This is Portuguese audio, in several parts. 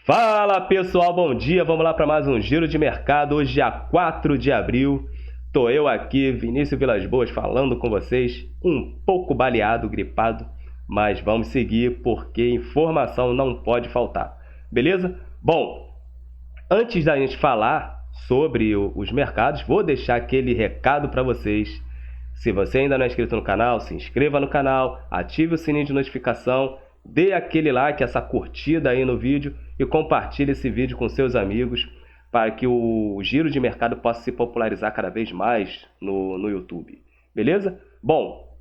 Fala pessoal, bom dia, vamos lá para mais um Giro de Mercado, hoje dia 4 de abril, tô eu aqui, Vinícius Vilas Boas, falando com vocês, um pouco baleado, gripado, mas vamos seguir porque informação não pode faltar, beleza? Bom, antes da gente falar sobre os mercados, vou deixar aquele recado para vocês. Se você ainda não é inscrito no canal, se inscreva no canal, ative o sininho de notificação, dê aquele like, essa curtida aí no vídeo e compartilhe esse vídeo com seus amigos para que o giro de mercado possa se popularizar cada vez mais no YouTube. Beleza? Bom,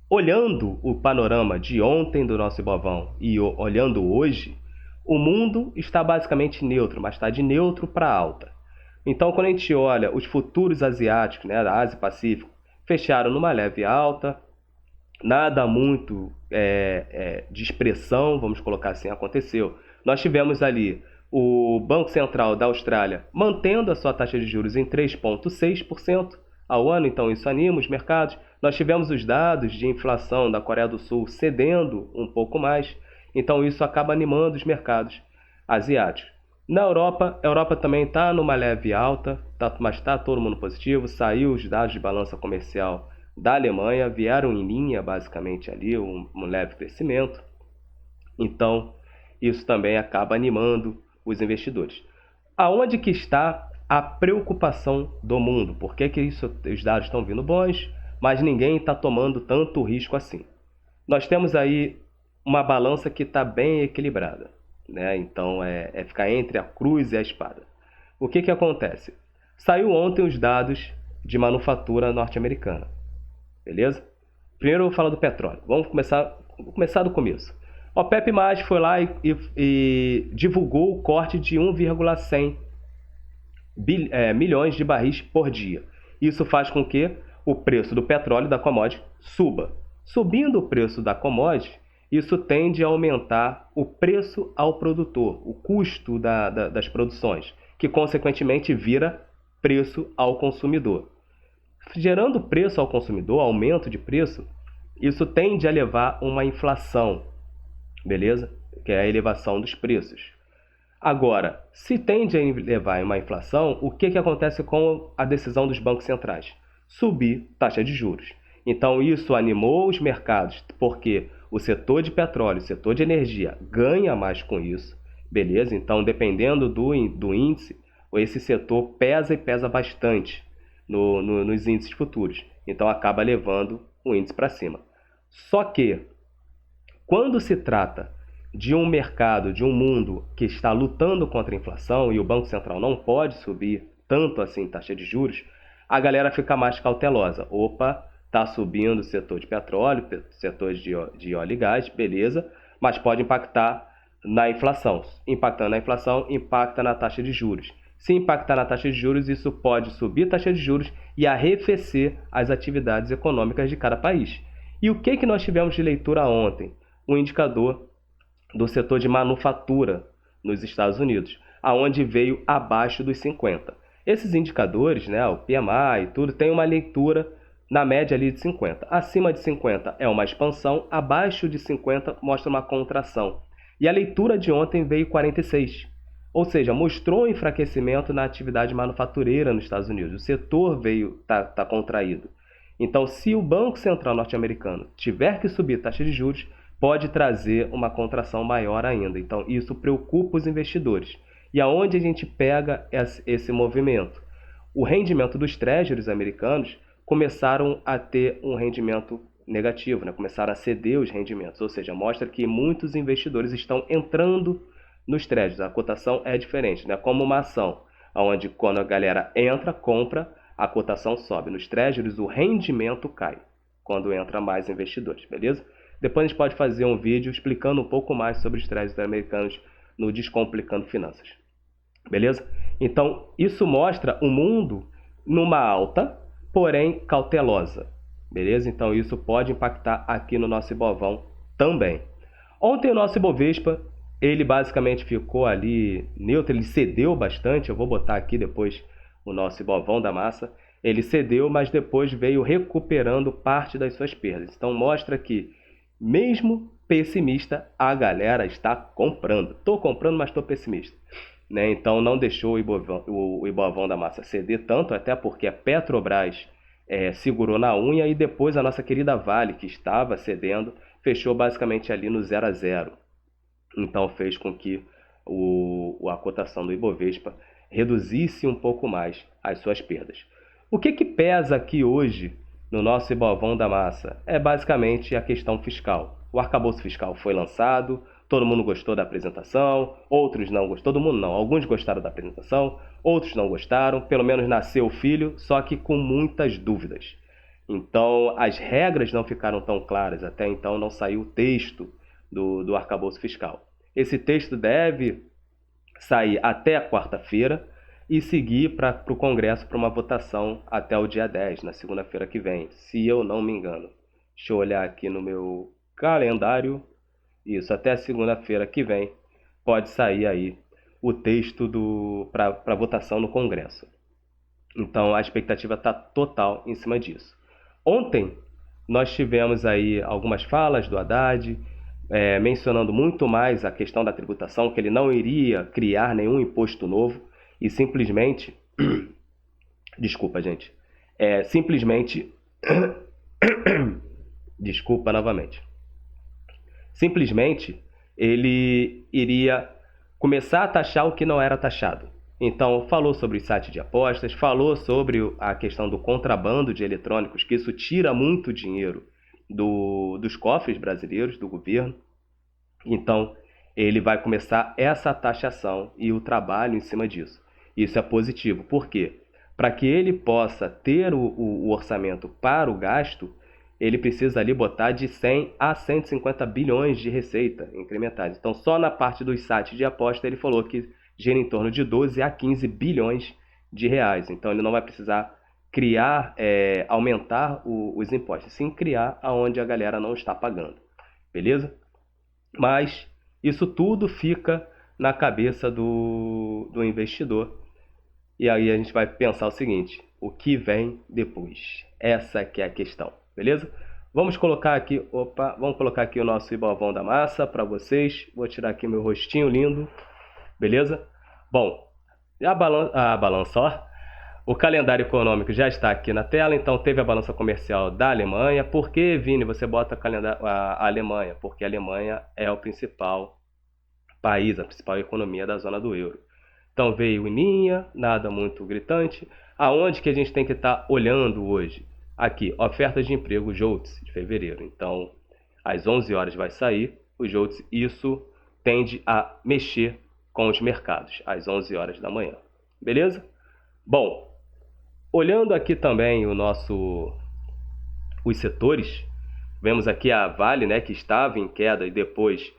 olhando o panorama de ontem do nosso Ibovão e olhando hoje, o mundo está basicamente neutro, mas está de neutro para alta. Então, quando a gente olha os futuros asiáticos, né, da Ásia e Pacífico, fecharam numa leve alta, nada muito de expressão, vamos colocar assim, aconteceu. Nós tivemos ali o Banco Central da Austrália mantendo a sua taxa de juros em 3,6% ao ano, então isso anima os mercados. Nós tivemos os dados de inflação da Coreia do Sul cedendo um pouco mais, então isso acaba animando os mercados asiáticos. Na Europa, a Europa também está numa leve alta, mas está todo mundo positivo, saiu os dados de balança comercial da Alemanha, vieram em linha basicamente ali, um leve crescimento. Então, isso também acaba animando os investidores. Aonde que está a preocupação do mundo? Por que os dados estão vindo bons, mas ninguém está tomando tanto risco assim? Nós temos aí uma balança que está bem equilibrada, né? Então, é ficar entre a cruz e a espada. O que acontece? Saiu ontem os dados de manufatura norte-americana. Beleza? Primeiro eu vou falar do petróleo. Vamos começar do começo. O OPEP+ foi lá e divulgou o corte de 1,100 milhões de barris por dia. Isso faz com que o preço do petróleo, da commodity, suba. Subindo o preço da commodity, isso tende a aumentar o preço ao produtor, o custo das produções, que consequentemente vira preço ao consumidor. Gerando preço ao consumidor, aumento de preço, isso tende a levar uma inflação, beleza? Que é a elevação dos preços. Agora, se tende a levar uma inflação, o que acontece com a decisão dos bancos centrais? Subir taxa de juros. Então isso animou os mercados, porque o setor de petróleo, o setor de energia ganha mais com isso, beleza? Então dependendo do índice, esse setor pesa e pesa bastante nos índices futuros. Então acaba levando o índice para cima. Só que, quando se trata de um mercado, de um mundo que está lutando contra a inflação e o Banco Central não pode subir tanto assim taxa de juros, a galera fica mais cautelosa. Opa, está subindo o setor de petróleo, setor de óleo e gás, beleza, mas pode impactar na inflação. Impactando na inflação, impacta na taxa de juros. Se impactar na taxa de juros, isso pode subir a taxa de juros e arrefecer as atividades econômicas de cada país. E o que nós tivemos de leitura ontem? Um indicador do setor de manufatura nos Estados Unidos, aonde veio abaixo dos 50. Esses indicadores, né, o PMI e tudo, tem uma leitura na média ali de 50. Acima de 50 é uma expansão, abaixo de 50 mostra uma contração. E a leitura de ontem veio 46. Ou seja, mostrou um enfraquecimento na atividade manufatureira nos Estados Unidos. O setor tá contraído. Então, se o Banco Central norte-americano tiver que subir taxa de juros, pode trazer uma contração maior ainda. Então, isso preocupa os investidores. E aonde a gente pega esse movimento? O rendimento dos treasuries americanos começaram a ter um rendimento negativo, né? Começaram a ceder os rendimentos. Ou seja, mostra que muitos investidores estão entrando nos treasuries. A cotação é diferente, né? Como uma ação, onde quando a galera entra, compra, a cotação sobe. Nos treasuries, o rendimento cai quando entra mais investidores, beleza? Depois a gente pode fazer um vídeo explicando um pouco mais sobre os treasuries americanos no Descomplicando Finanças, beleza? Então, isso mostra o mundo numa alta, porém cautelosa, beleza? Então, isso pode impactar aqui no nosso Ibovão também. Ontem o nosso Ibovespa, ele basicamente ficou ali neutro, ele cedeu bastante. Eu vou botar aqui depois o nosso Ibovão da massa. Ele cedeu, mas depois veio recuperando parte das suas perdas. Então mostra que mesmo pessimista, a galera está comprando. Estou comprando, mas estou pessimista. Né? Então não deixou o Ibovão da Massa ceder tanto, até porque a Petrobras segurou na unha, e depois a nossa querida Vale, que estava cedendo, fechou basicamente ali no 0 a 0. Então fez com que a cotação do Ibovespa reduzisse um pouco mais as suas perdas. O que pesa aqui hoje no nosso Ibovão da Massa? É basicamente a questão fiscal. O arcabouço fiscal foi lançado, todo mundo gostou da apresentação, outros não gostaram, todo mundo não, alguns gostaram da apresentação, outros não gostaram, pelo menos nasceu o filho, só que com muitas dúvidas. Então, as regras não ficaram tão claras, até então não saiu o texto do arcabouço fiscal. Esse texto deve sair até a quarta-feira e seguir para o Congresso para uma votação até o dia 10, na segunda-feira que vem, se eu não me engano. Deixa eu olhar aqui no meu calendário. Isso, até segunda-feira que vem pode sair aí o texto para votação no Congresso. Então a expectativa está total em cima disso. Ontem nós tivemos aí algumas falas do Haddad, mencionando muito mais a questão da tributação, que ele não iria criar nenhum imposto novo e simplesmente... Desculpa, gente. Simplesmente... Desculpa novamente. Simplesmente ele iria começar a taxar o que não era taxado. Então, falou sobre os sites de apostas, falou sobre a questão do contrabando de eletrônicos, que isso tira muito dinheiro dos cofres brasileiros, do governo. Então, ele vai começar essa taxação e o trabalho em cima disso. Isso é positivo. Por quê? Para que ele possa ter o orçamento para o gasto, ele precisa ali botar de 100 a 150 bilhões de receita incrementais. Então, só na parte dos sites de aposta, ele falou que gira em torno de 12 a 15 bilhões de reais. Então, ele não vai precisar criar, aumentar os impostos, sim criar aonde a galera não está pagando. Beleza? Mas isso tudo fica na cabeça do investidor. E aí a gente vai pensar o seguinte: o que vem depois? Essa que é a questão. Beleza? Vamos colocar aqui o nosso Ibovão da Massa para vocês. Vou tirar aqui meu rostinho lindo. Beleza? Bom, a balança, ó. O calendário econômico já está aqui na tela. Então teve a balança comercial da Alemanha. Por que, Vini, você bota a Alemanha? Porque a Alemanha é o principal país, a principal economia da zona do euro. Então veio o INIA, nada muito gritante. Aonde que a gente tem que estar olhando hoje? Aqui, ofertas de emprego JOLTS de fevereiro. Então, às 11 horas vai sair o JOLTS. Isso tende a mexer com os mercados, às 11 horas da manhã. Beleza? Bom, olhando aqui também os setores, vemos aqui a Vale, né, que estava em queda e depois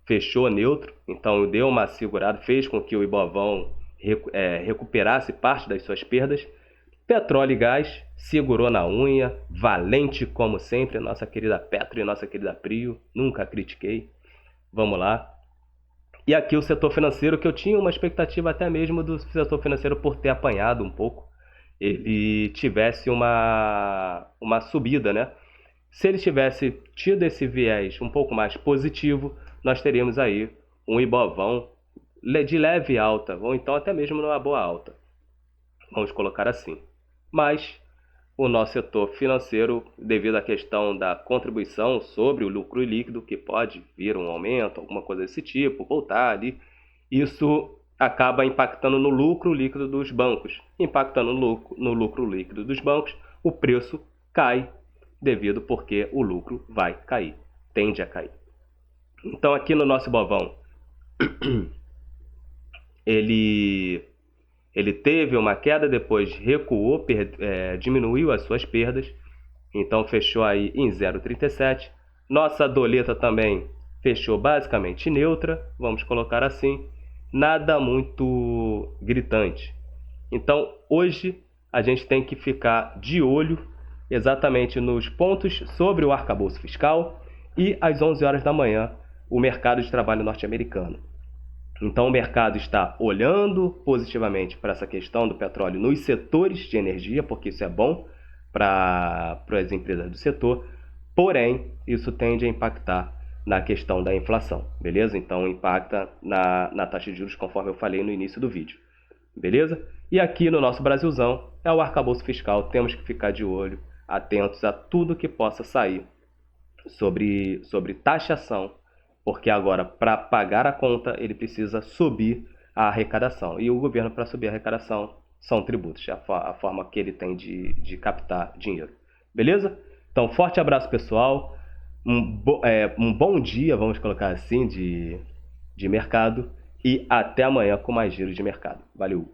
fechou neutro. Então, deu uma segurada, fez com que o Ibovão recuperasse parte das suas perdas. Petróleo e gás segurou na unha, valente como sempre, a nossa querida Petro e a nossa querida Prio, nunca critiquei. Vamos lá. E aqui o setor financeiro, que eu tinha uma expectativa até mesmo do setor financeiro por ter apanhado um pouco, ele tivesse uma subida, né? Se ele tivesse tido esse viés um pouco mais positivo, nós teríamos aí um Ibovão de leve alta, ou então até mesmo numa boa alta. Vamos colocar assim. Mas o nosso setor financeiro, devido à questão da contribuição sobre o lucro líquido, que pode vir um aumento, alguma coisa desse tipo, voltar ali, isso acaba impactando no lucro líquido dos bancos. Impactando no lucro líquido dos bancos, o preço cai, devido porque o lucro vai cair, tende a cair. Então aqui no nosso Ibovão, ele teve uma queda, depois recuou, diminuiu as suas perdas, então fechou aí em 0,37. Nossa doleta também fechou basicamente neutra, vamos colocar assim, nada muito gritante. Então hoje a gente tem que ficar de olho exatamente nos pontos sobre o arcabouço fiscal e às 11 horas da manhã o mercado de trabalho norte-americano. Então o mercado está olhando positivamente para essa questão do petróleo nos setores de energia, porque isso é bom para as empresas do setor, porém isso tende a impactar na questão da inflação, beleza? Então impacta na taxa de juros, conforme eu falei no início do vídeo, beleza? E aqui no nosso Brasilzão é o arcabouço fiscal, temos que ficar de olho, atentos a tudo que possa sair sobre taxação, porque agora para pagar a conta ele precisa subir a arrecadação, e o governo, para subir a arrecadação, são tributos, é a forma que ele tem de captar dinheiro, beleza? Então forte abraço, pessoal, um bom dia, vamos colocar assim, de mercado, e até amanhã com mais giro de mercado. Valeu!